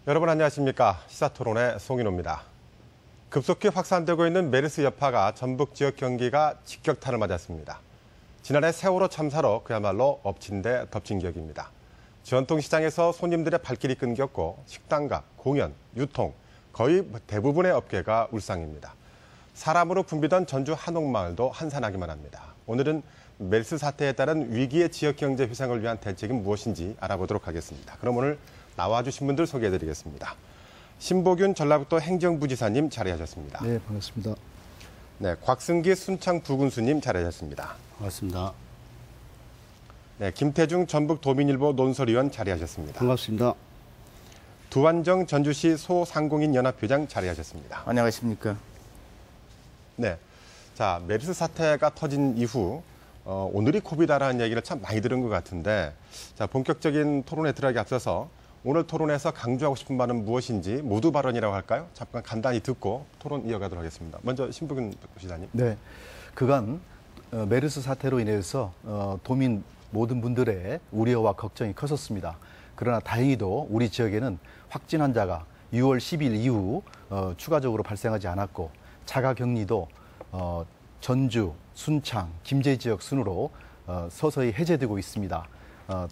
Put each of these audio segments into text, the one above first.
여러분 안녕하십니까. 시사토론의 송인호입니다. 급속히 확산되고 있는 메르스 여파가 전북 지역 경기가 직격탄을 맞았습니다. 지난해 세월호 참사로 그야말로 엎친 데 덮친 격입니다. 전통시장에서 손님들의 발길이 끊겼고 식당가, 공연, 유통, 거의 대부분의 업계가 울상입니다. 사람으로 붐비던 전주 한옥마을도 한산하기만 합니다. 오늘은 메르스 사태에 따른 위기의 지역 경제 회생을 위한 대책은 무엇인지 알아보도록 하겠습니다. 그럼 오늘 나와주신 분들 소개해드리겠습니다. 신보균 전라북도 행정부지사님 자리하셨습니다. 네, 반갑습니다. 네, 곽승기 순창 부군수님 자리하셨습니다. 반갑습니다. 네, 김태중 전북도민일보 논설위원 자리하셨습니다. 반갑습니다. 두완정 전주시 소상공인 연합회장 자리하셨습니다. 안녕하십니까. 네, 자 메르스 사태가 터진 이후 오늘이 고비다라는 얘기를 참 많이 들은 것 같은데, 자 본격적인 토론에 들어가기 앞서서 오늘 토론에서 강조하고 싶은 바는 무엇인지 모두 발언이라고 할까요? 잠깐 간단히 듣고 토론 이어가도록 하겠습니다. 먼저 신부균 시사님. 네, 그간 메르스 사태로 인해서 도민 모든 분들의 우려와 걱정이 컸었습니다. 그러나 다행히도 우리 지역에는 확진 환자가 6월 10일 이후 추가적으로 발생하지 않았고 자가격리도 전주, 순창, 김제 지역 순으로 서서히 해제되고 있습니다.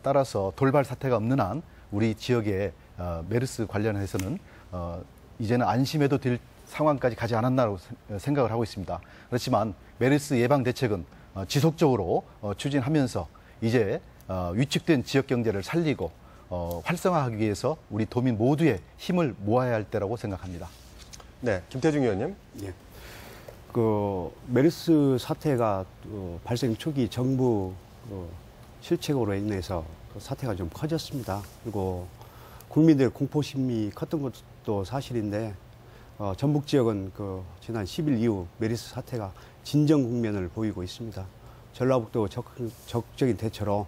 따라서 돌발 사태가 없는 한 우리 지역의 메르스 관련해서는 이제는 안심해도 될 상황까지 가지 않았나라고 생각을 하고 있습니다. 그렇지만 메르스 예방 대책은 지속적으로 추진하면서 이제 위축된 지역 경제를 살리고 활성화하기 위해서 우리 도민 모두의 힘을 모아야 할 때라고 생각합니다. 네, 김태중 의원님. 예. 메르스 사태가 발생 초기 정부 실책으로 인해서 사태가 좀 커졌습니다. 그리고 국민들의 공포심이 컸던 것도 사실인데 전북 지역은 지난 10일 이후 메르스 사태가 진정 국면을 보이고 있습니다. 전라북도 적극적인 대처로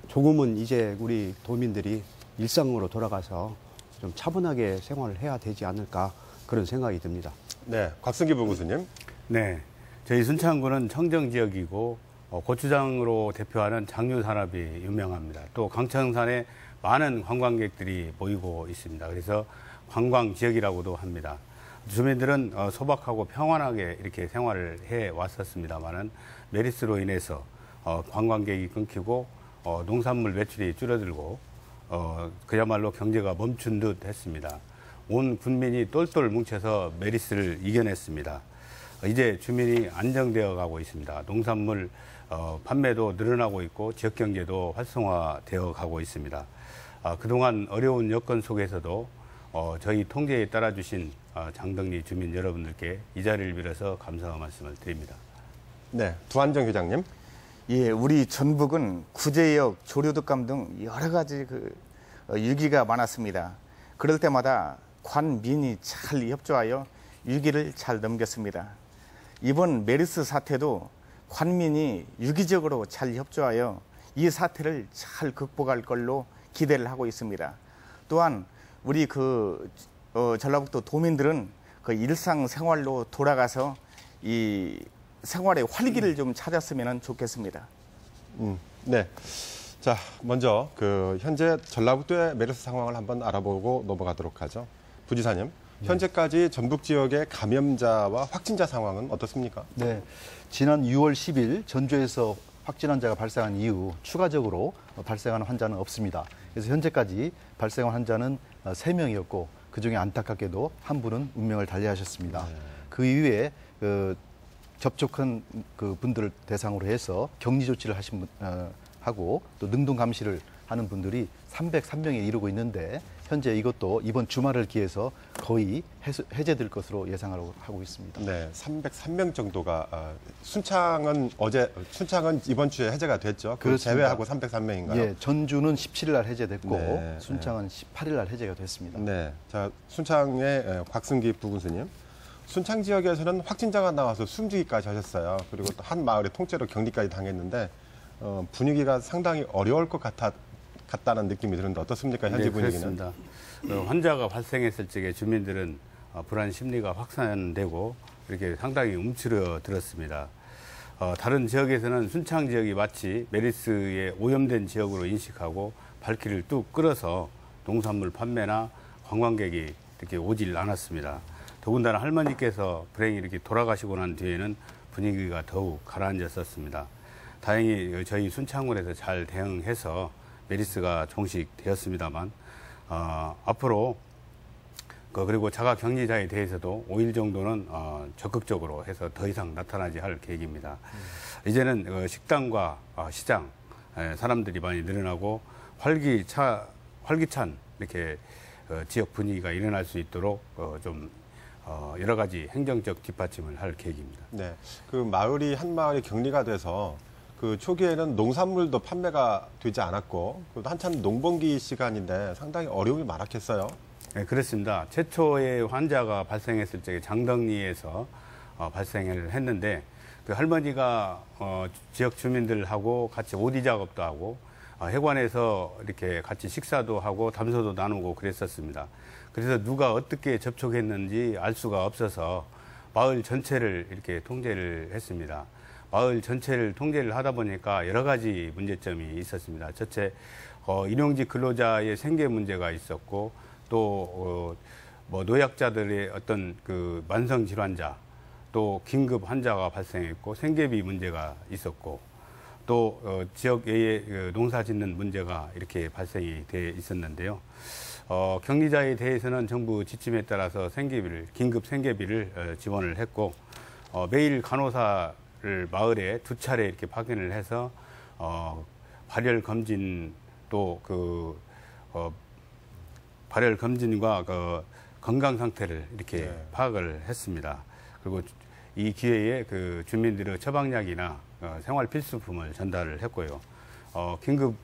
조금은 이제 우리 도민들이 일상으로 돌아가서 좀 차분하게 생활을 해야 되지 않을까 그런 생각이 듭니다. 네, 곽승기 부교수님. 네, 저희 순창군은 청정 지역이고 고추장으로 대표하는 장류 산업이 유명합니다. 또 강천산에 많은 관광객들이 모이고 있습니다. 그래서 관광 지역이라고도 합니다. 주민들은 소박하고 평안하게 이렇게 생활을 해 왔었습니다만은 메르스로 인해서 관광객이 끊기고 농산물 매출이 줄어들고 그야말로 경제가 멈춘 듯 했습니다. 온 군민이 똘똘 뭉쳐서 메르스를 이겨냈습니다. 이제 주민이 안정되어 가고 있습니다. 농산물 판매도 늘어나고 있고 지역 경제도 활성화되어 가고 있습니다. 그동안 어려운 여건 속에서도 저희 통제에 따라주신 장덕리 주민 여러분들께 이 자리를 빌어서 감사의 말씀을 드립니다. 네, 두완정 회장님. 예, 우리 전북은 구제역, 조류독감 등 여러 가지 위기가 많았습니다. 그럴 때마다 관민이 잘 협조하여 위기를 잘 넘겼습니다. 이번 메르스 사태도 관민이 유기적으로 잘 협조하여 이 사태를 잘 극복할 걸로 기대를 하고 있습니다. 또한 우리 전라북도 도민들은 일상생활로 돌아가서 이 생활의 활기를 좀 찾았으면 좋겠습니다. 네. 자, 먼저 현재 전라북도의 메르스 상황을 한번 알아보고 넘어가도록 하죠. 부지사님, 현재까지 전북 지역의 감염자와 확진자 상황은 어떻습니까? 네, 지난 6월 10일 전주에서 확진 환자가 발생한 이후 추가적으로 발생한 환자는 없습니다. 그래서 현재까지 발생한 환자는 3명이었고 그중에 안타깝게도 한 분은 운명을 달리하셨습니다. 네. 그 이후에 접촉한 분들을 대상으로 해서 격리 조치를 하고 또 능동 감시를 하는 분들이 303명에 이르고 있는데 현재 이것도 이번 주말을 기해서 거의 해제될 것으로 예상하고 하고 있습니다. 네, 303명 정도가 순창은 이번 주에 해제가 됐죠. 그 제외하고 303명인가요? 예, 전주는 17일 날 해제됐고 네, 순창은 18일 날 해제가 됐습니다. 네, 자 순창의 곽승기 부군수님. 순창 지역에서는 확진자가 나와서 숨지기까지 하셨어요. 그리고 또 한 마을에 통째로 격리까지 당했는데 분위기가 상당히 어려울 것 같다는 느낌이 드는데 어떻습니까? 현지 네, 분위기는? 그렇습니다. 환자가 발생했을 적에 주민들은 불안 심리가 확산되고 이렇게 상당히 움츠러들었습니다. 다른 지역에서는 순창 지역이 마치 메르스에 오염된 지역으로 인식하고 발길을 뚝 끌어서 농산물 판매나 관광객이 이렇게 오질 않았습니다. 더군다나 할머니께서 불행히 이렇게 돌아가시고 난 뒤에는 분위기가 더욱 가라앉았었습니다. 다행히 저희 순창군에서 잘 대응해서 메리스가 종식되었습니다만 앞으로 그리고 자가 격리자에 대해서도 5일 정도는 적극적으로 해서 더 이상 나타나지 않을 계획입니다. 이제는 식당과 시장 사람들이 많이 늘어나고 활기찬 이렇게 지역 분위기가 일어날 수 있도록 좀 여러 가지 행정적 뒷받침을 할 계획입니다. 네, 그 마을이 한 마을이 격리가 돼서 그 초기에는 농산물도 판매가 되지 않았고 그것도 한참 농번기 시간인데 상당히 어려움이 많았겠어요. 네, 그렇습니다. 최초의 환자가 발생했을 적에 장덕리에서 발생을 했는데 그 할머니가 지역 주민들하고 같이 오디 작업도 하고 해관에서 이렇게 같이 식사도 하고 담소도 나누고 그랬었습니다. 그래서 누가 어떻게 접촉했는지 알 수가 없어서 마을 전체를 이렇게 통제를 했습니다. 마을 전체를 통제를 하다 보니까 여러 가지 문제점이 있었습니다. 첫째, 일용직 근로자의 생계 문제가 있었고 또 뭐 노약자들의 어떤 그 만성 질환자 또 긴급 환자가 발생했고 생계비 문제가 있었고 또 지역 외에 농사 짓는 문제가 이렇게 발생이 돼 있었는데요. 격리자에 대해서는 정부 지침에 따라서 긴급 생계비를 지원을 했고 매일 간호사를 마을에 2차례 이렇게 파견을 해서 발열 검진 또 발열 검진과 건강 상태를 이렇게 파악을 했습니다. 그리고 이 기회에 그 주민들의 처방약이나 생활 필수품을 전달을 했고요. 긴급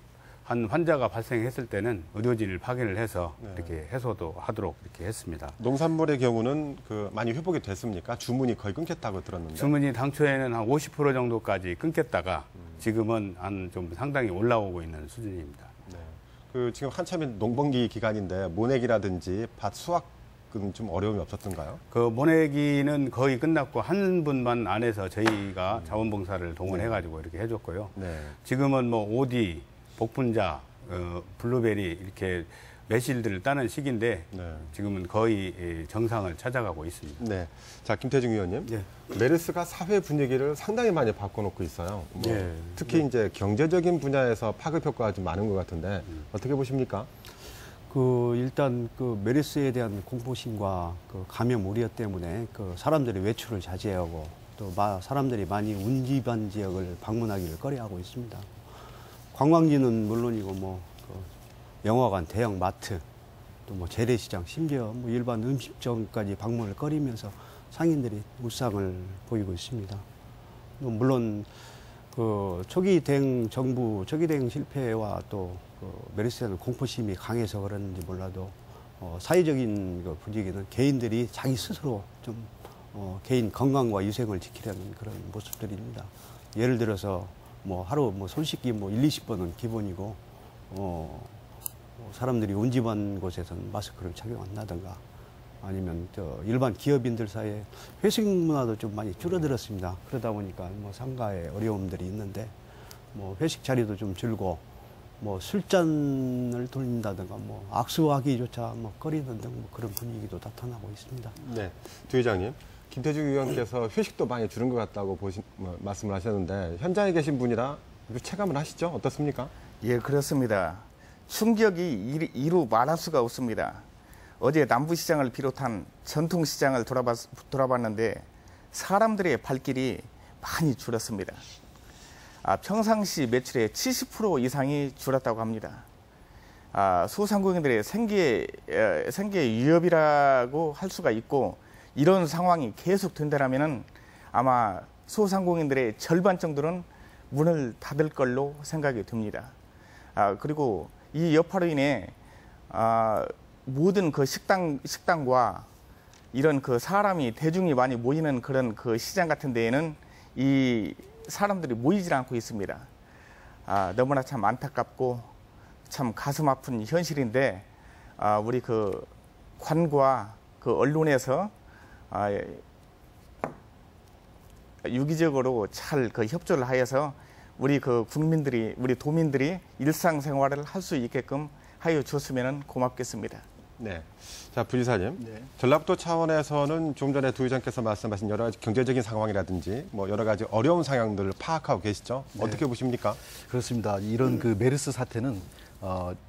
한 환자가 발생했을 때는 의료진을 파견을 해서 이렇게 해소도 하도록 이렇게 했습니다. 농산물의 경우는 많이 회복이 됐습니까? 주문이 거의 끊겼다고 들었는데. 주문이 당초에는 한 50% 정도까지 끊겼다가 지금은 좀 상당히 올라오고 있는 수준입니다. 네. 지금 한참인 농번기 기간인데 모내기라든지 밭 수확은 좀 어려움이 없었던가요? 모내기는 거의 끝났고 한 분만 안에서 저희가 자원봉사를 동원해가지고 이렇게 해줬고요. 네. 지금은 뭐 오디, 복분자, 블루베리 이렇게 매실들을 따는 시기인데 지금은 거의 정상을 찾아가고 있습니다. 네. 자, 김태중 의원님. 메르스가 사회 분위기를 상당히 많이 바꿔놓고 있어요. 특히 이제 경제적인 분야에서 파급 효과가 좀 많은 것 같은데 어떻게 보십니까? 일단 메르스에 대한 공포심과 감염 우려 때문에 사람들이 외출을 자제하고 또 사람들이 많이 운집한 지역을 방문하기를 꺼려하고 있습니다. 관광지는 물론이고 영화관, 대형 마트, 또 재래시장, 심지어 일반 음식점까지 방문을 꺼리면서 상인들이 울상을 보이고 있습니다. 물론 초기 대응 정부 초기 대응 실패와 또 메르스에 대한 공포심이 강해서 그러는지 몰라도 사회적인 분위기는 개인들이 자기 스스로 좀 개인 건강과 위생을 지키려는 그런 모습들입니다. 예를 들어서 하루 손 씻기 1, 20번은 기본이고 사람들이 운집한 곳에서는 마스크를 착용한다든가 아니면 일반 기업인들 사이에 회식 문화도 좀 많이 줄어들었습니다. 그러다 보니까 상가에 어려움들이 있는데 회식 자리도 좀 줄고 술잔을 돌린다든가 악수하기조차 꺼리는 등 그런 분위기도 나타나고 있습니다. 네, 두 회장님. 김태중 의원께서 회식도 많이 줄은 것 같다고 말씀을 하셨는데 현장에 계신 분이라 체감을 하시죠? 어떻습니까? 예, 그렇습니다. 충격이 이루 말할 수가 없습니다. 어제 남부시장을 비롯한 전통시장을 돌아봤는데 사람들의 발길이 많이 줄었습니다. 평상시 매출의 70% 이상이 줄었다고 합니다. 소상공인들의 생계 위협이라고 할 수가 있고 이런 상황이 계속 된다면 아마 소상공인들의 절반 정도는 문을 닫을 걸로 생각이 듭니다. 그리고 이 여파로 인해 모든 식당과 이런 사람이 대중이 많이 모이는 그런 시장 같은 데에는 이 사람들이 모이질 않고 있습니다. 너무나 참 안타깝고 참 가슴 아픈 현실인데 우리 관과 언론에서 유기적으로 잘 협조를 하여서 우리 국민들이 우리 도민들이 일상생활을 할 수 있게끔 하여 줬으면 고맙겠습니다. 네. 자, 부지사님. 네. 전라북도 차원에서는 좀 전에 두 의장께서 말씀하신 여러 가지 경제적인 상황이라든지 뭐 여러 가지 어려운 상황들을 파악하고 계시죠? 네. 어떻게 보십니까? 그렇습니다. 이런 그 메르스 사태는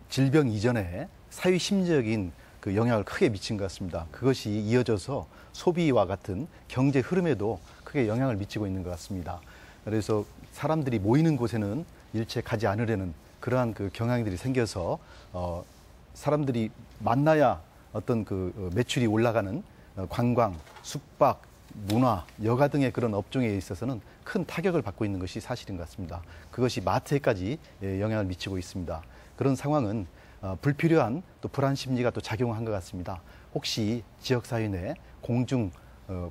질병 이전에 사회 심리적인 그 영향을 크게 미친 것 같습니다. 그것이 이어져서 소비와 같은 경제 흐름에도 크게 영향을 미치고 있는 것 같습니다. 그래서 사람들이 모이는 곳에는 일체 가지 않으려는 그러한 그 경향들이 생겨서 사람들이 만나야 어떤 그 매출이 올라가는 관광, 숙박, 문화, 여가 등의 그런 업종에 있어서는 큰 타격을 받고 있는 것이 사실인 것 같습니다. 그것이 마트에까지 영향을 미치고 있습니다. 그런 상황은 불필요한 또 불안 심리가 또 작용한 것 같습니다. 혹시 지역사회 내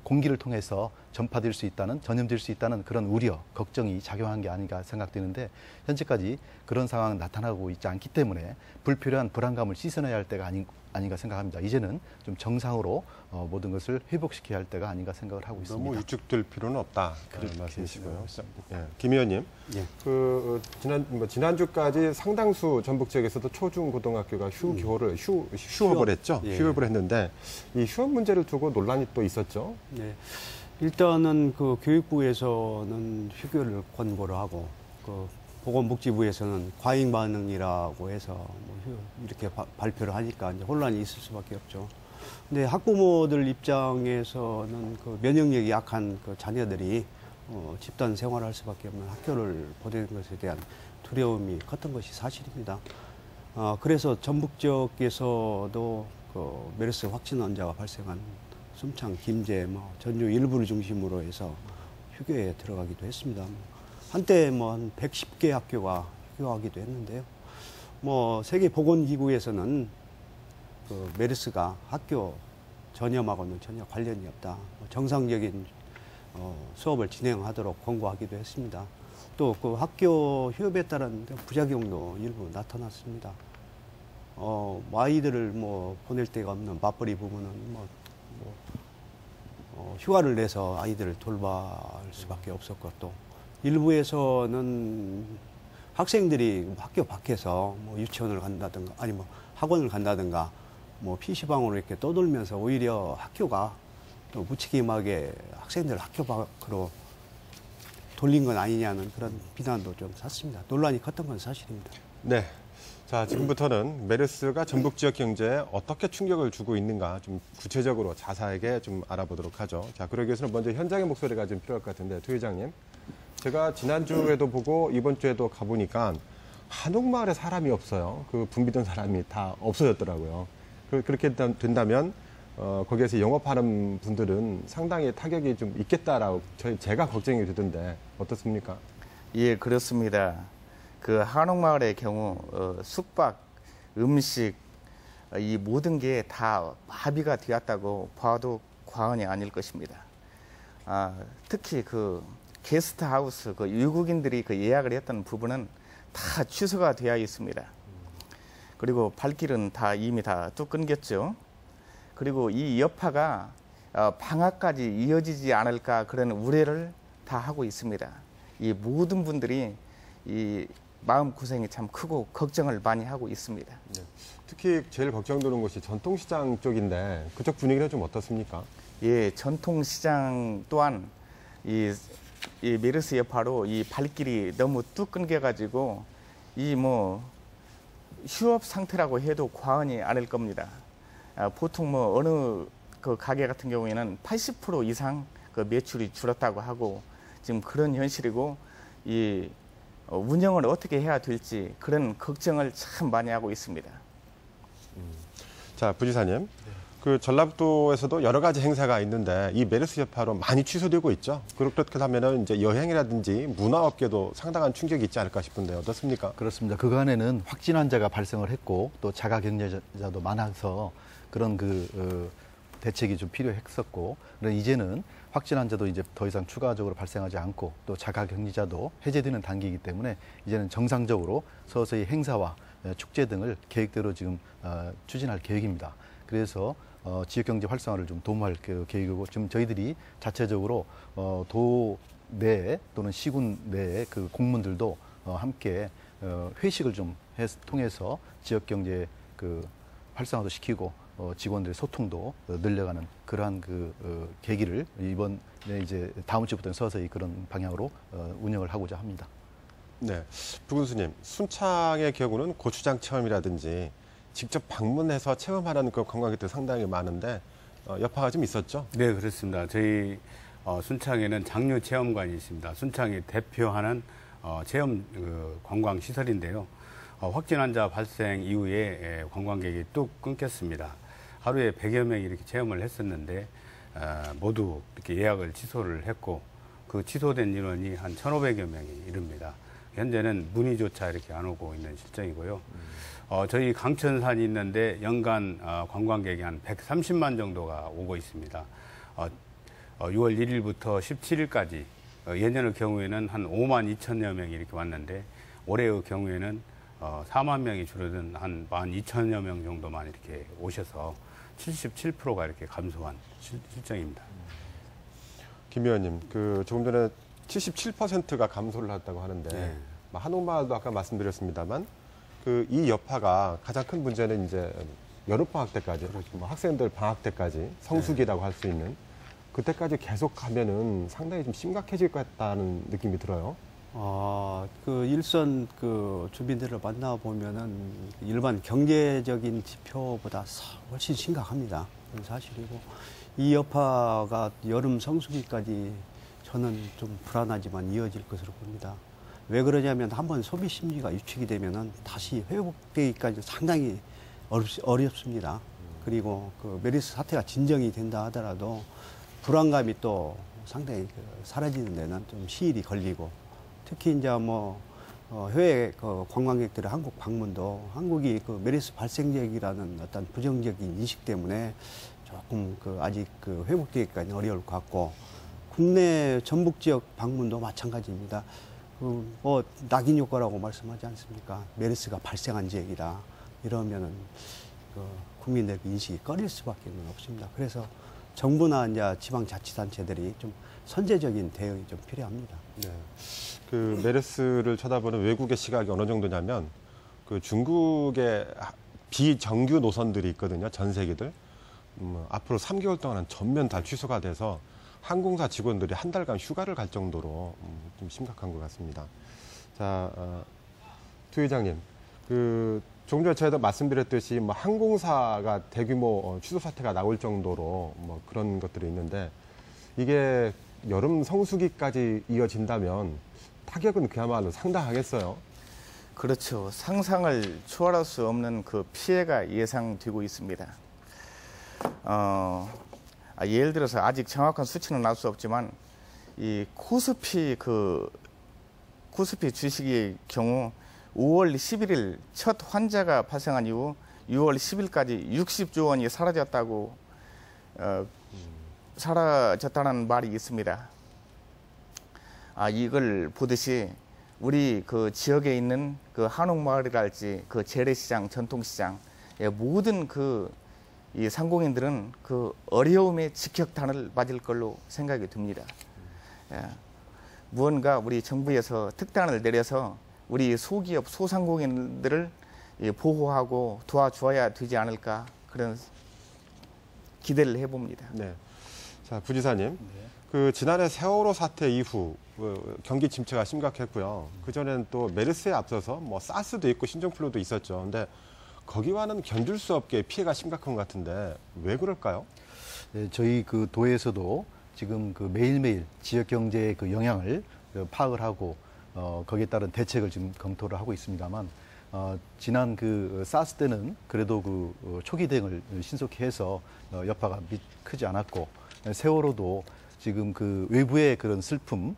공기를 통해서 전파될 수 있다는, 전염될 수 있다는 그런 우려, 걱정이 작용한 게 아닌가 생각되는데 현재까지 그런 상황은 나타나고 있지 않기 때문에 불필요한 불안감을 씻어내야 할 때가 아닌가 생각합니다. 이제는 좀 정상으로 모든 것을 회복시켜야 할 때가 아닌가 생각을 하고 있습니다. 너무 위축될 필요는 없다. 그렇게 말씀이시고요. 예. 김 의원님, 예. 지난주까지 상당수 전북 지역에서도 초중고등학교가 휴업을 했죠. 예. 휴업을 했는데 이 휴업 문제를 두고 논란이 또 있었죠. 네. 일단은 그 교육부에서는 휴교를 권고를 하고 그 보건복지부에서는 과잉 반응이라고 해서 뭐 이렇게 발표를 하니까 이제 혼란이 있을 수밖에 없죠. 근데 학부모들 입장에서는 그 면역력이 약한 그 자녀들이 집단 생활을 할 수밖에 없는 학교를 보내는 것에 대한 두려움이 컸던 것이 사실입니다. 그래서 전북 지역에서도 그 메르스 확진 환자가 발생한 순창, 김제, 전주 일부를 중심으로 해서 휴교에 들어가기도 했습니다. 한때 한 110개 학교가 휴교하기도 했는데요. 세계보건기구에서는 그 메르스가 학교 전염하고는 전혀 관련이 없다. 정상적인 수업을 진행하도록 권고하기도 했습니다. 또 그 학교 휴업에 따른 부작용도 일부 나타났습니다. 아이들을 보낼 데가 없는 맞벌이 부부는 휴가를 내서 아이들을 돌볼 수밖에 없었고 또 일부에서는 학생들이 학교 밖에서 유치원을 간다든가 아니면 학원을 간다든가 PC방으로 이렇게 떠돌면서 오히려 학교가 또 무책임하게 학생들 학교 밖으로 돌린 건 아니냐는 그런 비난도 좀 샀습니다. 논란이 컸던 건 사실입니다. 네. 자, 지금부터는 메르스가 전북 지역 경제에 어떻게 충격을 주고 있는가 좀 구체적으로 자세하게 좀 알아보도록 하죠. 자, 그러기 위해서는 먼저 현장의 목소리가 좀 필요할 것 같은데, 두 회장님. 제가 지난주에도 보고 이번 주에도 가보니까 한옥마을에 사람이 없어요. 그 붐비던 사람이 다 없어졌더라고요. 그렇게 된다면 거기에서 영업하는 분들은 상당히 타격이 좀 있겠다라고 제가 걱정이 되던데 어떻습니까? 예, 그렇습니다. 그 한옥마을의 경우 숙박, 음식 이 모든 게 다 마비가 되었다고 봐도 과언이 아닐 것입니다. 특히 그 게스트하우스 그 외국인들이 그 예약을 했던 부분은 다 취소가 되어 있습니다. 그리고 발길은 다 이미 다 뚝 끊겼죠. 그리고 이 여파가 방학까지 이어지지 않을까 그런 우려를 다 하고 있습니다. 이 모든 분들이 이 마음고생이 참 크고 걱정을 많이 하고 있습니다. 네. 특히 제일 걱정되는 곳이 전통시장 쪽인데 그쪽 분위기는 좀 어떻습니까? 예, 전통시장 또한 이 메르스 여파로 이 발길이 너무 뚝 끊겨가지고 휴업 상태라고 해도 과언이 아닐 겁니다. 보통 어느 그 가게 같은 경우에는 80% 이상 그 매출이 줄었다고 하고 지금 그런 현실이고 이 운영을 어떻게 해야 될지 그런 걱정을 참 많이 하고 있습니다. 자, 부지사님. 그 전라북도에서도 여러 가지 행사가 있는데 이 메르스 여파로 많이 취소되고 있죠. 그렇게 하면은 이제 여행이라든지 문화업계도 상당한 충격이 있지 않을까 싶은데 어떻습니까? 그렇습니다. 그간에는 확진 환자가 발생을 했고 또 자가 격리자도 많아서 그런 대책이 좀 필요했었고 이제는 확진 환자도 이제 더 이상 추가적으로 발생하지 않고 또 자가 격리자도 해제되는 단계이기 때문에 이제는 정상적으로 서서히 행사와 축제 등을 계획대로 지금 추진할 계획입니다. 그래서 지역경제 활성화를 좀 도모할 계획이고 지금 저희들이 자체적으로 도 내 또는 시군 내의 그 공무원들도 함께 회식을 좀 통해서 지역경제 활성화도 시키고 직원들의 소통도 늘려가는 그러한 계기를 이번에 이제 다음 주부터는 서서히 그런 방향으로 운영을 하고자 합니다. 네, 부 군수님, 순창의 경우는 고추장 체험이라든지 직접 방문해서 체험하는 그 관광객들 상당히 많은데 여파가 좀 있었죠? 네, 그렇습니다. 저희 순창에는 장류 체험관이 있습니다. 순창이 대표하는 체험 관광 시설인데요. 확진 환자 발생 이후에 관광객이 뚝 끊겼습니다. 하루에 100여 명이 이렇게 체험을 했었는데 모두 이렇게 예약을 취소를 했고 그 취소된 인원이 한 1,500여 명이 이릅니다. 현재는 문의조차 이렇게 안 오고 있는 실정이고요. 저희 강천산이 있는데 연간 관광객이 한 130만 정도가 오고 있습니다. 6월 1일부터 17일까지 예년의 경우에는 한 5만 2천여 명이 이렇게 왔는데 올해의 경우에는 4만 명이 줄어든 한 12,000여 명 정도만 이렇게 오셔서 77%가 이렇게 감소한 실정입니다. 김 의원님, 조금 전에 77%가 감소를 했다고 하는데 네. 한옥마을도 아까 말씀드렸습니다만 이 여파가 가장 큰 문제는 이제 여름방학 때까지 학생들 방학 때까지 성수기라고 할 수 있는 그때까지 계속 가면은 상당히 좀 심각해질 것 같다는 느낌이 들어요. 일선 주민들을 만나보면은 일반 경제적인 지표보다 훨씬 심각합니다. 그건 사실이고. 이 여파가 여름 성수기까지 저는 좀 불안하지만 이어질 것으로 봅니다. 왜 그러냐면 한번 소비 심리가 유축이 되면은 다시 회복되기까지 상당히 어렵습니다. 그리고 메르스 사태가 진정이 된다 하더라도 불안감이 또 상당히 사라지는 데는 좀 시일이 걸리고 특히 이제 해외 관광객들의 한국 방문도 한국이 메르스 발생 지역이라는 어떤 부정적인 인식 때문에 조금 아직 회복되기까지 어려울 것 같고 국내 전북 지역 방문도 마찬가지입니다. 낙인 효과라고 말씀하지 않습니까? 메르스가 발생한 지역이다. 이러면은 국민들 인식이 꺼릴 수밖에 없습니다. 그래서 정부나 이제 지방자치단체들이 좀 선제적인 대응이 좀 필요합니다. 네. 메르스를 쳐다보는 외국의 시각이 어느 정도냐면 중국의 비정규 노선들이 있거든요. 전세기들. 앞으로 3개월 동안은 전면 다 취소가 돼서 항공사 직원들이 한 달간 휴가를 갈 정도로 좀 심각한 것 같습니다. 자, 투 회장님, 조금 전에 저희도 말씀드렸듯이 항공사가 대규모 취소 사태가 나올 정도로 그런 것들이 있는데 이게 여름 성수기까지 이어진다면 타격은 그야말로 상당하겠어요. 그렇죠. 상상을 초월할 수 없는 피해가 예상되고 있습니다. 예를 들어서 아직 정확한 수치는 알 수 없지만 이 코스피 주식의 경우 5월 11일 첫 환자가 발생한 이후 6월 10일까지 60조 원이 사라졌다는 말이 있습니다. 이걸 보듯이 우리 지역에 있는 한옥마을이랄지 재래시장, 전통시장 모든 이 상공인들은 어려움의 직격탄을 맞을 걸로 생각이 듭니다. 무언가 우리 정부에서 특단을 내려서 우리 소기업, 소상공인들을 보호하고 도와주어야 되지 않을까 그런 기대를 해봅니다. 네. 자, 부지사님. 지난해 세월호 사태 이후 경기 침체가 심각했고요. 그전에는 또 메르스에 앞서서 사스도 있고 신종플루도 있었죠. 근데 거기와는 견딜 수 없게 피해가 심각한 것 같은데 왜 그럴까요? 네, 저희 도에서도 지금 매일매일 지역 경제의 영향을 파악을 하고 거기에 따른 대책을 지금 검토를 하고 있습니다만 지난 사스 때는 그래도 초기 대응을 신속히 해서 여파가 크지 않았고 세월호도 지금 외부의 그런 슬픔,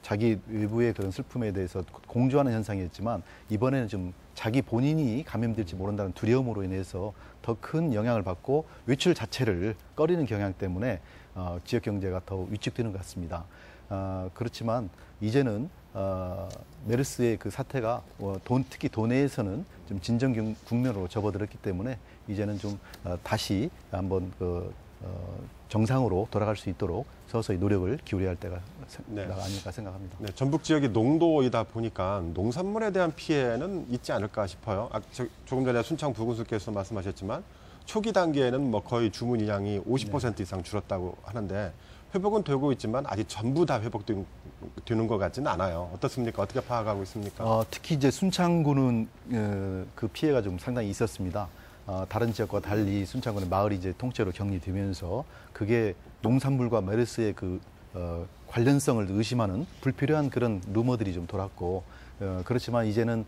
자기 외부의 그런 슬픔에 대해서 공조하는 현상이었지만 이번에는 좀 자기 본인이 감염될지 모른다는 두려움으로 인해서 더 큰 영향을 받고 외출 자체를 꺼리는 경향 때문에 지역 경제가 더 위축되는 것 같습니다. 그렇지만 이제는 메르스의 사태가 특히 도내에서는 좀 진정 국면으로 접어들었기 때문에 이제는 좀 다시 한번 정상으로 돌아갈 수 있도록 서서히 노력을 기울여야 할 때가 아닐까 생각합니다. 네, 전북 지역이 농도이다 보니까 농산물에 대한 피해는 있지 않을까 싶어요. 조금 전에 순창 부군수께서 말씀하셨지만 초기 단계에는 뭐 거의 주문량이 50% 이상 줄었다고 하는데 회복은 되고 있지만 아직 전부 다 회복되는 것 같지는 않아요. 어떻습니까? 어떻게 파악하고 있습니까? 특히 이제 순창군은 그 피해가 좀 상당히 있었습니다. 다른 지역과 달리 순창군의 마을이 이제 통째로 격리되면서 그게 농산물과 메르스의 그 관련성을 의심하는 불필요한 그런 루머들이 좀 돌았고, 그렇지만 이제는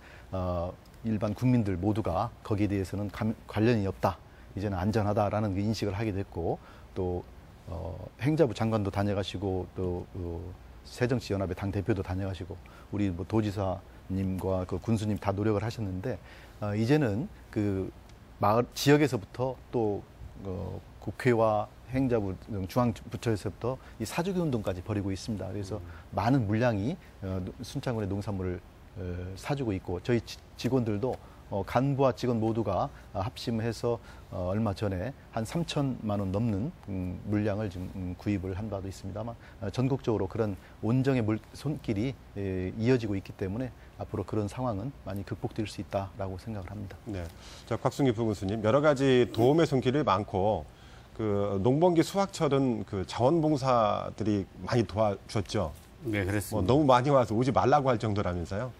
일반 국민들 모두가 거기에 대해서는 관련이 없다, 이제는 안전하다라는 그 인식을 하게 됐고, 또 행자부 장관도 다녀가시고 또 새정치연합의 당 대표도 다녀가시고 우리 뭐 도지사님과 그 군수님 다 노력을 하셨는데, 이제는 그 마을 지역에서부터 또 국회와 행자부 중앙부처에서부터 이 사주기 운동까지 벌이고 있습니다. 그래서 많은 물량이 순창군의 농산물을 사주고 있고, 저희 직원들도 간부와 직원 모두가 합심해서 얼마 전에 한 3천만 원 넘는 물량을 지금 구입을 한 바도 있습니다만, 전국적으로 그런 온정의 손길이 이어지고 있기 때문에 앞으로 그런 상황은 많이 극복될 수 있다라고 생각을 합니다. 네. 자, 곽승희 부군수님, 여러 가지 도움의 손길이 많고 그 농번기 수확철은 그 자원봉사들이 많이 도와줬죠. 네, 그렇습니다. 너무 많이 와서 오지 말라고 할 정도라면서요?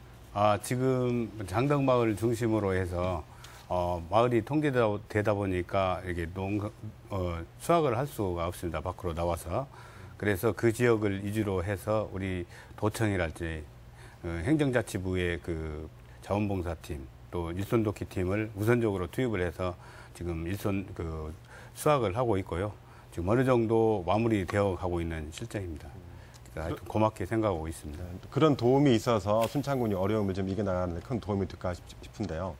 지금 장덕마을 중심으로 해서 마을이 통제되다 보니까 이게 수확을 할 수가 없습니다. 밖으로 나와서. 그래서 그 지역을 위주로 해서 우리 도청이랄지 행정자치부의 그 자원봉사팀 또 일손도끼 팀을 우선적으로 투입을 해서 지금 수확을 하고 있고요. 지금 어느 정도 마무리되어 가고 있는 실정입니다. 하여튼 고맙게 생각하고 있습니다. 그런 도움이 있어서 순창군이 어려움을 좀 이겨나가는 데 큰 도움이 될까 싶은데요.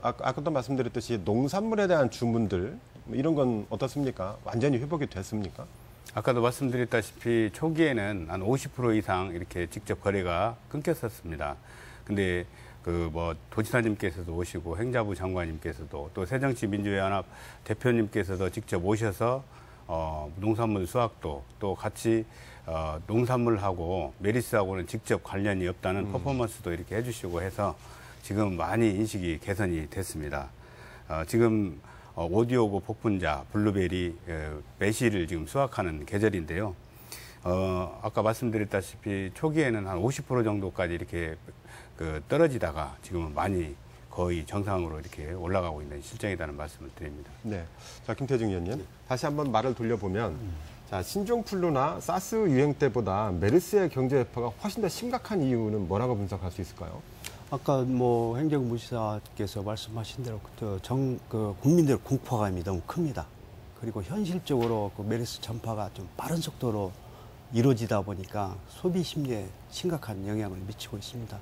아까도 말씀드렸듯이 농산물에 대한 주문들 이런 건 어떻습니까? 완전히 회복이 됐습니까? 아까도 말씀드렸다시피 초기에는 한 50% 이상 이렇게 직접 거래가 끊겼었습니다. 근데 도지사님께서도 오시고 행자부 장관님께서도 또 새정치민주연합 대표님께서도 직접 오셔서 농산물 수확도 또 같이 농산물하고 메리스하고는 직접 관련이 없다는 퍼포먼스도 이렇게 해주시고 해서 지금 많이 인식이 개선이 됐습니다. 지금 오디오고 복분자, 블루베리, 매실을 지금 수확하는 계절인데요. 아까 말씀드렸다시피 초기에는 한 50% 정도까지 이렇게 떨어지다가 지금은 많이 거의 정상으로 이렇게 올라가고 있는 실정이라는 말씀을 드립니다. 네. 자, 김태중 의원님. 다시 한번 말을 돌려보면 자, 신종플루나 사스 유행 때보다 메르스의 경제 여파가 훨씬 더 심각한 이유는 뭐라고 분석할 수 있을까요? 아까 행정부지사께서 말씀하신 대로 국민들 공포감이 너무 큽니다. 그리고 현실적으로 그 메르스 전파가 좀 빠른 속도로 이루어지다 보니까 소비 심리에 심각한 영향을 미치고 있습니다.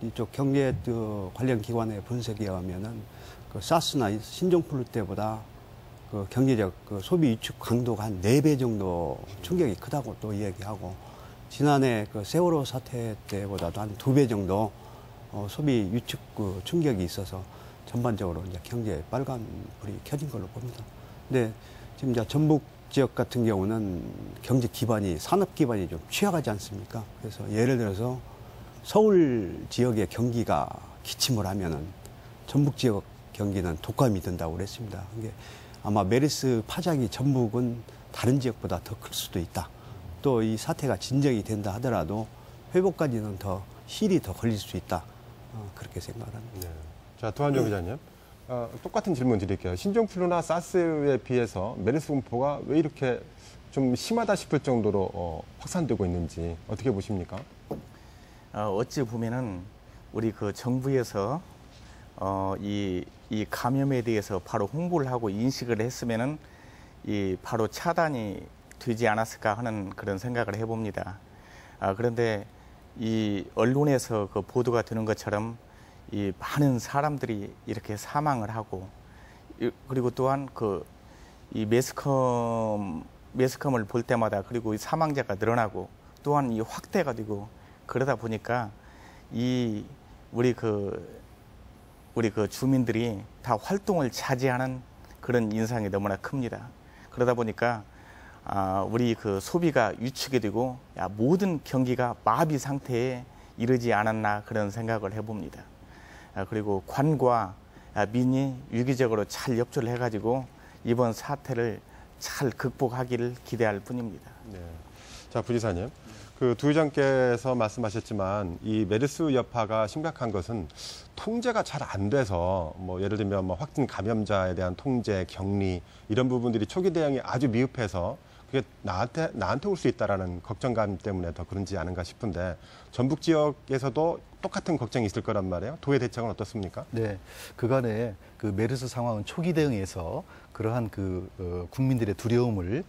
이쪽 경제 관련 기관의 분석에 의하면은 사스나 신종플루 때보다 경제적 소비 위축 강도가 한 4배 정도 충격이 크다고 또 이야기하고, 지난해 세월호 사태 때보다도 한 2배 정도 소비 위축 충격이 있어서 전반적으로 이제 경제에 빨간불이 켜진 걸로 봅니다. 근데 지금 이제 전북 지역 같은 경우는 경제 기반이, 산업 기반이 좀 취약하지 않습니까? 그래서 예를 들어서 서울 지역의 경기가 기침을 하면은 전북 지역 경기는 독감이 든다고 그랬습니다. 이게 아마 메르스 파장이 전북은 다른 지역보다 더 클 수도 있다. 또 이 사태가 진정이 된다 하더라도 회복까지는 시일이 더 걸릴 수 있다. 그렇게 생각을 합니다. 네. 자, 도한정 기자님. 똑같은 질문 드릴게요. 신종플루나 사스에 비해서 메르스 분포가 왜 이렇게 좀 심하다 싶을 정도로 확산되고 있는지 어떻게 보십니까? 어찌 보면은 우리 정부에서 이 감염에 대해서 바로 홍보를 하고 인식을 했으면은 바로 차단이 되지 않았을까 하는 그런 생각을 해봅니다. 그런데 이 언론에서 보도가 되는 것처럼 이 많은 사람들이 이렇게 사망을 하고, 그리고 또한 이 매스컴을 볼 때마다 그리고 이 사망자가 늘어나고 또한 이 확대가 되고, 그러다 보니까 우리 주민들이 다 활동을 자제하는 그런 인상이 너무나 큽니다. 그러다 보니까 우리 소비가 위축이 되고 모든 경기가 마비 상태에 이르지 않았나 그런 생각을 해봅니다. 그리고 관과 민이 유기적으로 잘 협조를 해가지고 이번 사태를 잘 극복하기를 기대할 뿐입니다. 네. 자, 부지사님. 그 두 의장께서 말씀하셨지만 이 메르스 여파가 심각한 것은 통제가 잘 안 돼서 뭐 예를 들면 뭐 확진 감염자에 대한 통제, 격리 이런 부분들이 초기 대응이 아주 미흡해서 그게 나한테 올 수 있다라는 걱정감 때문에 더 그런지 않은가 싶은데 전북 지역에서도 똑같은 걱정이 있을 거란 말이에요. 도의 대책은 어떻습니까? 네, 그간에 그 메르스 상황은 초기 대응에서 그러한 국민들의 두려움을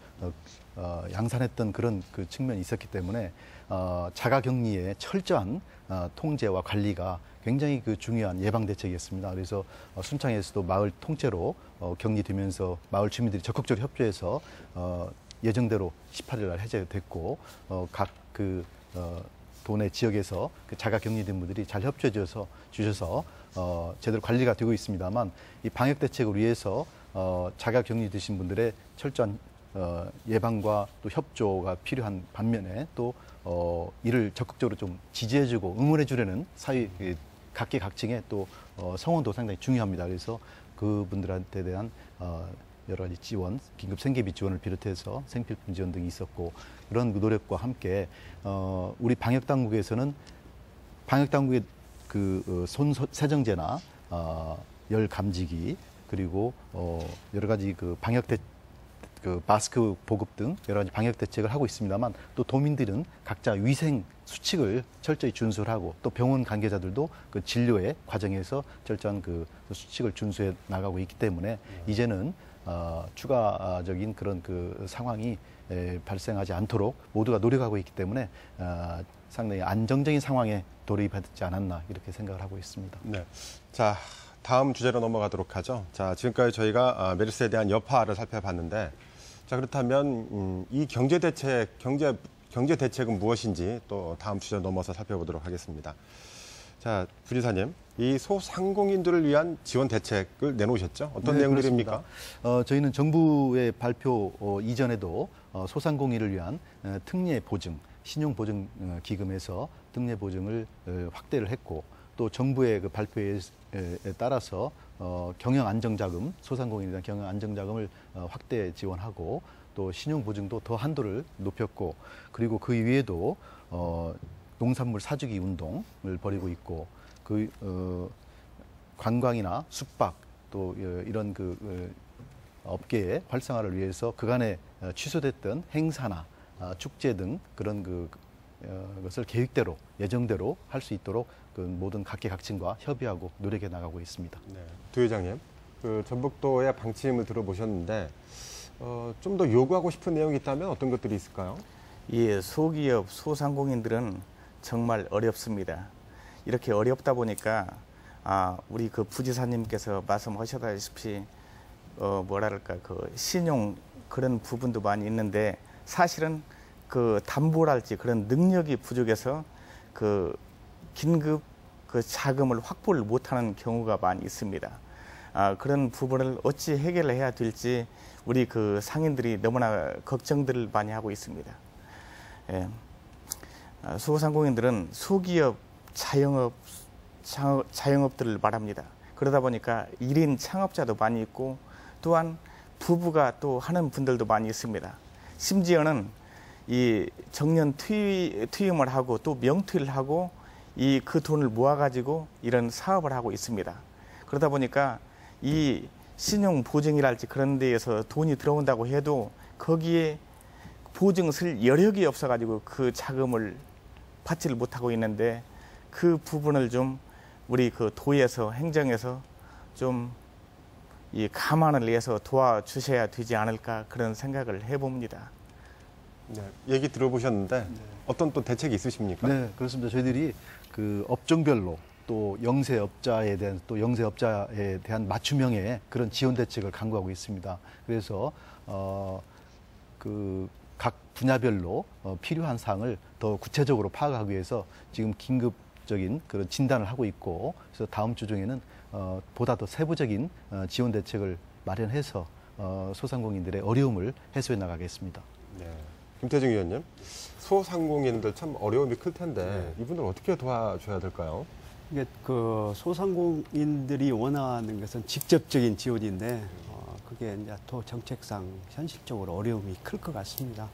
양산했던 그런 그 측면이 있었기 때문에 자가격리의 철저한 통제와 관리가 굉장히 그 중요한 예방 대책이었습니다. 그래서 순창에서도 마을 통째로 격리되면서 마을 주민들이 적극적으로 협조해서 예정대로 18일 날 해제됐고 각 도내 지역에서 그 자가격리된 분들이 잘 협조해 주셔서 제대로 관리가 되고 있습니다만 이 방역 대책을 위해서 자가격리되신 분들의 철저한 예방과 또 협조가 필요한 반면에 또 이를 적극적으로 좀 지지해주고 응원해주려는 사회 각계각층의 또 성원도 상당히 중요합니다. 그래서 그분들한테 대한 여러 가지 지원, 긴급 생계비 지원을 비롯해서 생필품 지원 등이 있었고 그런 노력과 함께 우리 방역 당국에서는 방역 당국의 손 세정제나 열 감지기 그리고 여러 가지 마스크 보급 등 여러 가지 방역 대책을 하고 있습니다만 또 도민들은 각자 위생 수칙을 철저히 준수를 하고 또 병원 관계자들도 그 진료의 과정에서 철저한 그 수칙을 준수해 나가고 있기 때문에 이제는 추가적인 그런 그 상황이 발생하지 않도록 모두가 노력하고 있기 때문에 상당히 안정적인 상황에 돌입하지 않았나 이렇게 생각을 하고 있습니다. 네. 자, 다음 주제로 넘어가도록 하죠. 자, 지금까지 저희가 메르스에 대한 여파를 살펴봤는데, 자, 그렇다면 이 경제 대책은 무엇인지 또 다음 주제로 넘어서 살펴보도록 하겠습니다. 자, 부지사님, 이 소상공인들을 위한 지원 대책을 내놓으셨죠? 어떤 내용들입니까? 저희는 정부의 발표 이전에도 소상공인을 위한 특례 보증, 신용 보증 기금에서 특례 보증을 확대를 했고 또 정부의 그 발표에 따라서 경영 안정자금, 소상공인에 대한 경영 안정자금을 확대 지원하고 또 신용 보증도 더 한도를 높였고 그리고 그 이외에도 농산물 사주기 운동을 벌이고 있고 관광이나 숙박 또 이런 업계의 활성화를 위해서 그간에 취소됐던 행사나 축제 등 그런 것을 계획대로 예정대로 할 수 있도록 그 모든 각계각층과 협의하고 노력해 나가고 있습니다. 네, 두 회장님, 그 전북도의 방침을 들어보셨는데 좀 더 요구하고 싶은 내용이 있다면 어떤 것들이 있을까요? 이 소기업, 소상공인들은 정말 어렵습니다. 이렇게 어렵다 보니까 우리 그 부지사님께서 말씀하셨다시피 신용 그런 부분도 많이 있는데 사실은 그 담보랄지 그런 능력이 부족해서 그 긴급 그 자금을 확보를 못하는 경우가 많이 있습니다. 그런 부분을 어찌 해결을 해야 될지 우리 그 상인들이 너무나 걱정들을 많이 하고 있습니다. 예. 소상공인들은 소기업, 자영업들을 말합니다. 그러다 보니까 1인 창업자도 많이 있고 또한 부부가 또 하는 분들도 많이 있습니다. 심지어는 이 정년 퇴임을 하고 또 명퇴를 하고 그 돈을 모아가지고 이런 사업을 하고 있습니다. 그러다 보니까 이 신용보증이랄지 그런 데에서 돈이 들어온다고 해도 거기에 보증 쓸 여력이 없어가지고 그 자금을 받지를 못하고 있는데 그 부분을 좀 우리 그 도에서 행정에서 좀 이 감안을 해서 도와주셔야 되지 않을까 그런 생각을 해봅니다. 네, 얘기 들어보셨는데 어떤 또 대책이 있으십니까? 네, 그렇습니다. 저희들이 그 업종별로 또 영세업자에 대한 맞춤형의 그런 지원 대책을 강구하고 있습니다. 그래서 각 분야별로 필요한 사항을 더 구체적으로 파악하기 위해서 지금 긴급적인 그런 진단을 하고 있고 그래서 다음 주 중에는 보다 더 세부적인 지원 대책을 마련해서 소상공인들의 어려움을 해소해 나가겠습니다. 네. 김태중 의원님, 소상공인들 참 어려움이 클 텐데 이분들 어떻게 도와줘야 될까요? 이게 그 소상공인들이 원하는 것은 직접적인 지원인데 그게 이제 또 정책상 현실적으로 어려움이 클 것 같습니다.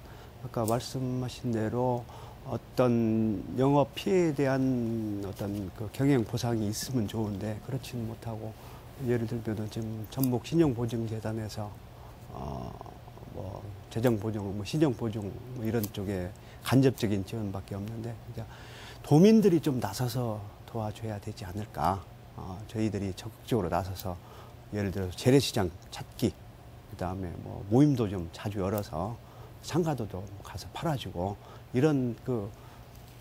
아까 말씀하신 대로 어떤 영업 피해에 대한 어떤 그 경영 보상이 있으면 좋은데 그렇지는 못하고 예를 들면은 지금 전북 신용보증재단에서 뭐 재정보증, 뭐 신용보증 뭐 이런 쪽에 간접적인 지원밖에 없는데 이제 도민들이 좀 나서서 도와줘야 되지 않을까. 저희들이 적극적으로 나서서 예를 들어서 재래시장 찾기, 그다음에 뭐 모임도 좀 자주 열어서 상가도 좀 가서 팔아주고 이런 그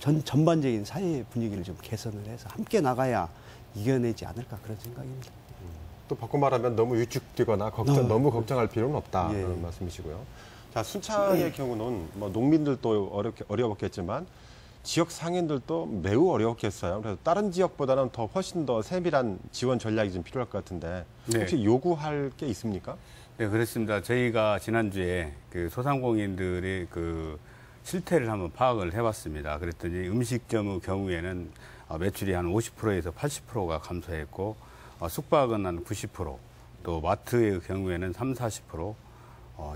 전반적인 사회 분위기를 좀 개선을 해서 함께 나가야 이겨내지 않을까 그런 생각입니다. 또 바꿔 말하면 너무 위축되거나 너무 걱정할 필요는 없다 예. 그런 말씀이시고요. 자, 순창의 경우는 뭐 농민들도 어려웠겠지만 지역 상인들도 매우 어려웠겠어요. 그래서 다른 지역보다는 훨씬 더 세밀한 지원 전략이 좀 필요할 것 같은데 혹시 요구할 게 있습니까? 네, 그렇습니다. 저희가 지난주에 그 소상공인들의 그 실태를 한번 파악을 해봤습니다. 그랬더니 음식점의 경우에는 매출이 한 50%에서 80%가 감소했고, 숙박은 한 90%, 또 마트의 경우에는 30~40%,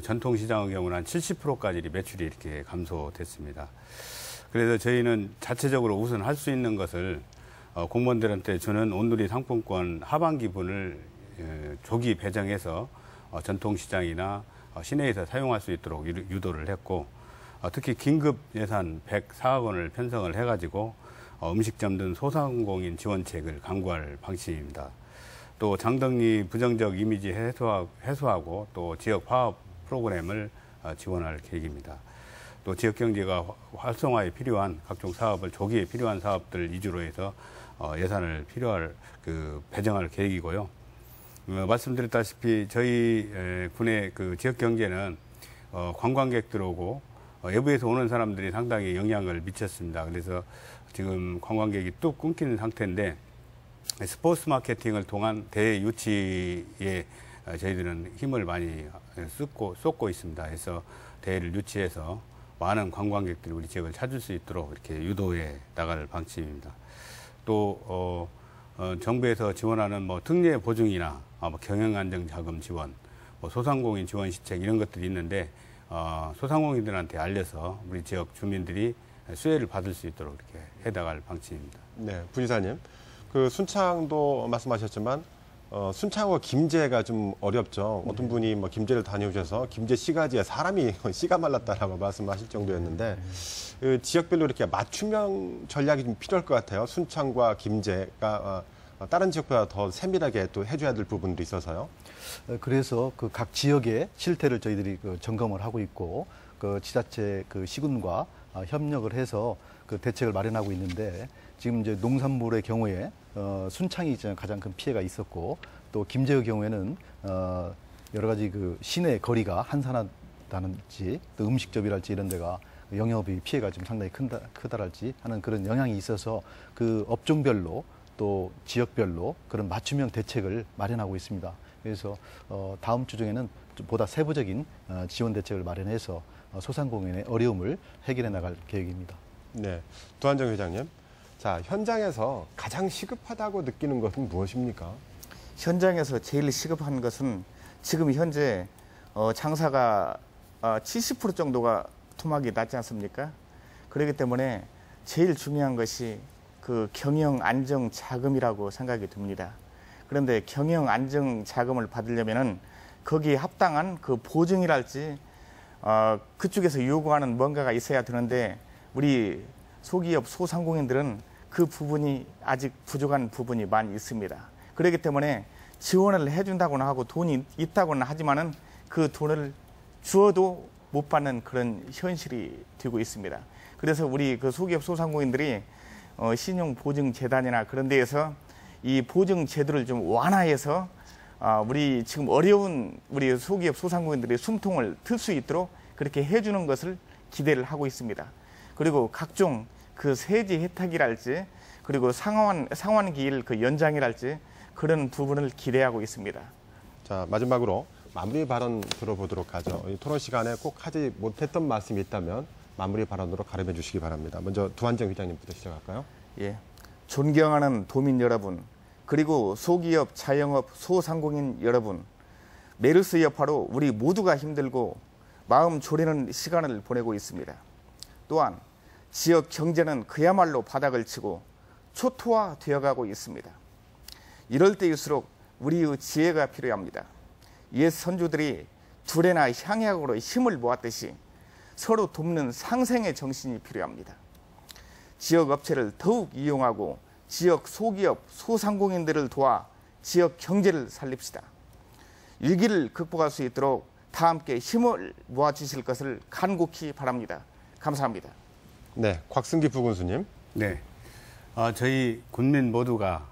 전통시장의 경우는 한 70%까지 매출이 이렇게 감소됐습니다. 그래서 저희는 자체적으로 우선 할 수 있는 것을 공무원들한테 주는 온누리 상품권 하반기분을 조기 배정해서 전통시장이나 시내에서 사용할 수 있도록 유도를 했고, 특히 긴급 예산 104억 원을 편성을 해가지고 음식점 등 소상공인 지원책을 강구할 방침입니다. 또 장덕리 부정적 이미지 해소하고 또 지역 화합 프로그램을 지원할 계획입니다. 또 지역 경제가 활성화에 필요한 각종 사업을 조기에 필요한 사업들 위주로 해서 예산을 배정할 계획이고요. 말씀드렸다시피 저희 군의 그 지역 경제는 관광객들 오고 외부에서 오는 사람들이 상당히 영향을 미쳤습니다. 그래서 지금 관광객이 뚝 끊기는 상태인데 스포츠 마케팅을 통한 대회 유치에 저희들은 힘을 많이 쏟고 있습니다. 그래서 대회를 유치해서 많은 관광객들이 우리 지역을 찾을 수 있도록 이렇게 유도해 나갈 방침입니다. 또 정부에서 지원하는 뭐 특례 보증이나 경영안정자금 지원, 소상공인 지원 시책 이런 것들이 있는데 소상공인들한테 알려서 우리 지역 주민들이 수혜를 받을 수 있도록 이렇게 해나갈 방침입니다. 네, 부지사님, 그 순창도 말씀하셨지만 순창과 김제가 좀 어렵죠. 어떤 분이 뭐 김제를 다녀오셔서 김제 시가지에 사람이 씨가 말랐다라고 말씀하실 정도였는데 그 지역별로 이렇게 맞춤형 전략이 좀 필요할 것 같아요. 순창과 김제가 다른 지역보다 더 세밀하게 또 해줘야 될 부분도 있어서요. 그래서 그 각 지역의 실태를 저희들이 점검을 하고 있고 그 지자체 그 시군과 협력을 해서 그 대책을 마련하고 있는데 지금 이제 농산물의 경우에 순창이 가장 큰 피해가 있었고 또 김제의 경우에는 여러 가지 그 시내 거리가 한산하다든지 또 음식점이랄지 이런 데가 영업이 피해가 좀 상당히 크다랄지 하는 그런 영향이 있어서 그 업종별로 또 지역별로 그런 맞춤형 대책을 마련하고 있습니다. 그래서 다음 주 중에는 보다 세부적인 지원 대책을 마련해서 소상공인의 어려움을 해결해 나갈 계획입니다. 네, 두한정 회장님. 자, 현장에서 가장 시급하다고 느끼는 것은 무엇입니까? 현장에서 제일 시급한 것은 지금 현재 장사가 70% 정도가 토막이 났지 않습니까? 그렇기 때문에 제일 중요한 것이 그 경영 안정 자금이라고 생각이 듭니다. 그런데 경영 안정 자금을 받으려면은 거기에 합당한 그 보증이랄지 그쪽에서 요구하는 뭔가가 있어야 되는데 우리 소기업 소상공인들은 그 부분이 아직 부족한 부분이 많이 있습니다. 그렇기 때문에 지원을 해준다고는 하고 돈이 있다고는 하지만은 그 돈을 주어도 못 받는 그런 현실이 되고 있습니다. 그래서 우리 그 소기업 소상공인들이 신용보증재단이나 그런 데에서 이 보증 제도를 좀 완화해서 우리 지금 어려운 우리 소기업 소상공인들의 숨통을 틀 수 있도록 그렇게 해주는 것을 기대를 하고 있습니다. 그리고 각종 그 세제 혜택이랄지 그리고 상환기일 그 연장이랄지 그런 부분을 기대하고 있습니다. 자, 마지막으로 마무리 발언 들어보도록 하죠. 이 토론 시간에 꼭 하지 못했던 말씀이 있다면 마무리 발언으로 가름해 주시기 바랍니다. 먼저 두한정 회장님부터 시작할까요? 예, 존경하는 도민 여러분, 그리고 소기업, 자영업, 소상공인 여러분, 메르스 여파로 우리 모두가 힘들고 마음 졸이는 시간을 보내고 있습니다. 또한 지역 경제는 그야말로 바닥을 치고 초토화되어가고 있습니다. 이럴 때일수록 우리의 지혜가 필요합니다. 옛 선조들이 두레나 향약으로 힘을 모았듯이 서로 돕는 상생의 정신이 필요합니다. 지역 업체를 더욱 이용하고 지역 소기업, 소상공인들을 도와 지역 경제를 살립시다. 위기를 극복할 수 있도록 다 함께 힘을 모아주실 것을 간곡히 바랍니다. 감사합니다. 네, 곽승기 부군수님. 네, 저희 군민 모두가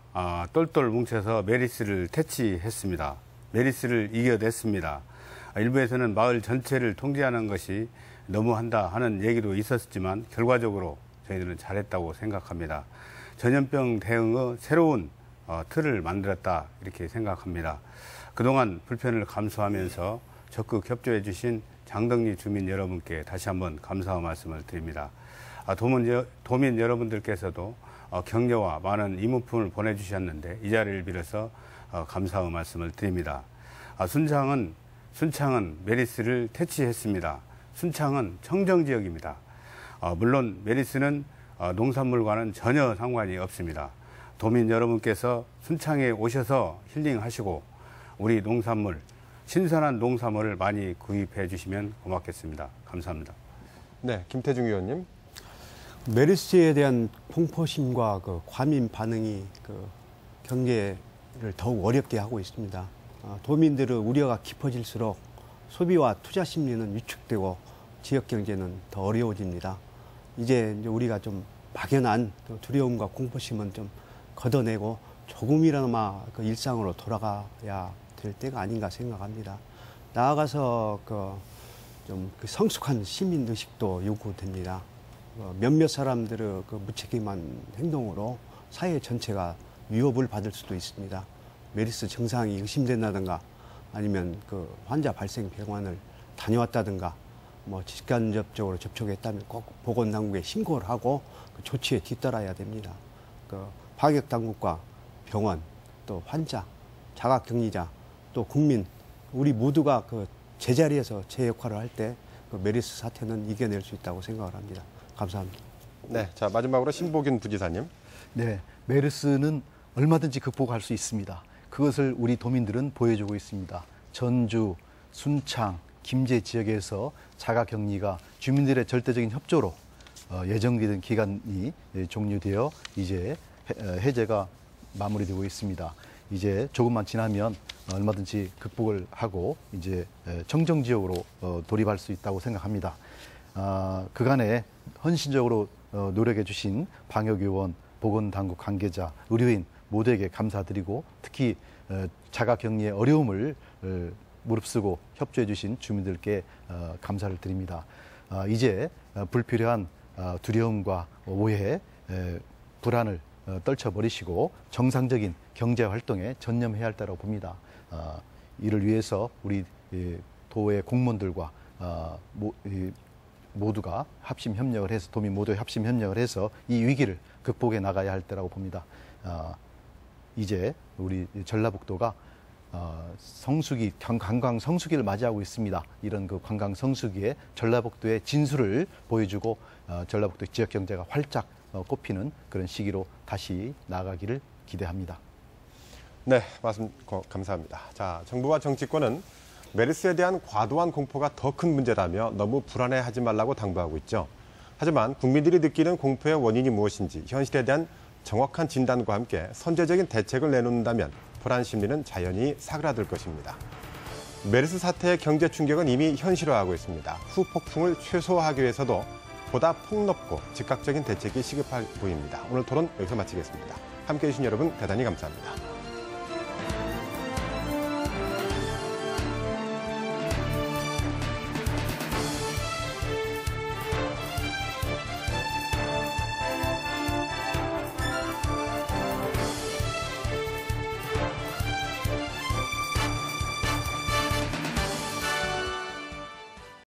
똘똘 뭉쳐서 메르스를 퇴치했습니다. 메르스를 이겨냈습니다. 일부에서는 마을 전체를 통제하는 것이 너무한다 하는 얘기도 있었지만 결과적으로 저희들은 잘했다고 생각합니다. 전염병 대응의 새로운 틀을 만들었다 이렇게 생각합니다. 그동안 불편을 감수하면서 적극 협조해 주신 장덕리 주민 여러분께 다시 한번 감사의 말씀을 드립니다. 도민 여러분들께서도 격려와 많은 이모품을 보내주셨는데 이 자리를 빌어서 감사의 말씀을 드립니다. 순창은 메르스를 퇴치했습니다. 순창은 청정지역입니다. 물론 메르스는 농산물과는 전혀 상관이 없습니다. 도민 여러분께서 순창에 오셔서 힐링하시고 우리 농산물, 신선한 농산물을 많이 구입해 주시면 고맙겠습니다. 감사합니다. 네, 김태중 의원님. 메르스에 대한 공포심과 그 과민 반응이 그 경제를 더욱 어렵게 하고 있습니다. 도민들의 우려가 깊어질수록 소비와 투자 심리는 위축되고 지역 경제는 더 어려워집니다. 이제 우리가 좀 막연한 두려움과 공포심은 좀 걷어내고 조금이나마 그 일상으로 돌아가야 될 때가 아닌가 생각합니다. 나아가서 좀 성숙한 시민 의식도 요구됩니다. 몇몇 사람들의 그 무책임한 행동으로 사회 전체가 위협을 받을 수도 있습니다. 메르스 증상이 의심된다든가 아니면 그 환자 발생 병원을 다녀왔다든가 뭐 직간접적으로 접촉했다면 꼭 보건당국에 신고를 하고 그 조치에 뒤따라야 됩니다. 그 방역 당국과 병원 또 환자, 자가격리자 또 국민 우리 모두가 그 제자리에서 제 역할을 할 때 그 메르스 사태는 이겨낼 수 있다고 생각을 합니다. 감사합니다. 네, 자 마지막으로 신보균 부지사님. 네, 메르스는 얼마든지 극복할 수 있습니다. 그것을 우리 도민들은 보여주고 있습니다. 전주, 순창, 김제 지역에서 자가격리가 주민들의 절대적인 협조로 예정된 기간이 종료되어 이제 해제가 마무리되고 있습니다. 이제 조금만 지나면 얼마든지 극복을 하고 이제 청정 지역으로 돌입할 수 있다고 생각합니다. 그간에 헌신적으로 노력해 주신 방역요원, 보건당국 관계자, 의료인 모두에게 감사드리고 특히 자가격리의 어려움을 무릅쓰고 협조해 주신 주민들께 감사를 드립니다. 이제 불필요한 두려움과 오해, 불안을 떨쳐버리시고 정상적인 경제활동에 전념해야 할 때라고 봅니다. 이를 위해서 우리 도의 공무원들과 모두가 합심 협력을 해서 도민 모두의 합심 협력을 해서 이 위기를 극복해 나가야 할 때라고 봅니다. 이제 우리 전라북도가 성수기, 관광 성수기를 맞이하고 있습니다. 이런 그 관광 성수기에 전라북도의 진수를 보여주고 전라북도 지역 경제가 활짝 꼽히는 그런 시기로 다시 나아가기를 기대합니다. 네, 말씀 감사합니다. 자, 정부와 정치권은 메르스에 대한 과도한 공포가 더 큰 문제라며 너무 불안해하지 말라고 당부하고 있죠. 하지만 국민들이 느끼는 공포의 원인이 무엇인지 현실에 대한 정확한 진단과 함께 선제적인 대책을 내놓는다면 불안 심리는 자연히 사그라들 것입니다. 메르스 사태의 경제 충격은 이미 현실화하고 있습니다. 후폭풍을 최소화하기 위해서도 보다 폭넓고 즉각적인 대책이 시급해 보입니다. 오늘 토론 여기서 마치겠습니다. 함께해 주신 여러분 대단히 감사합니다.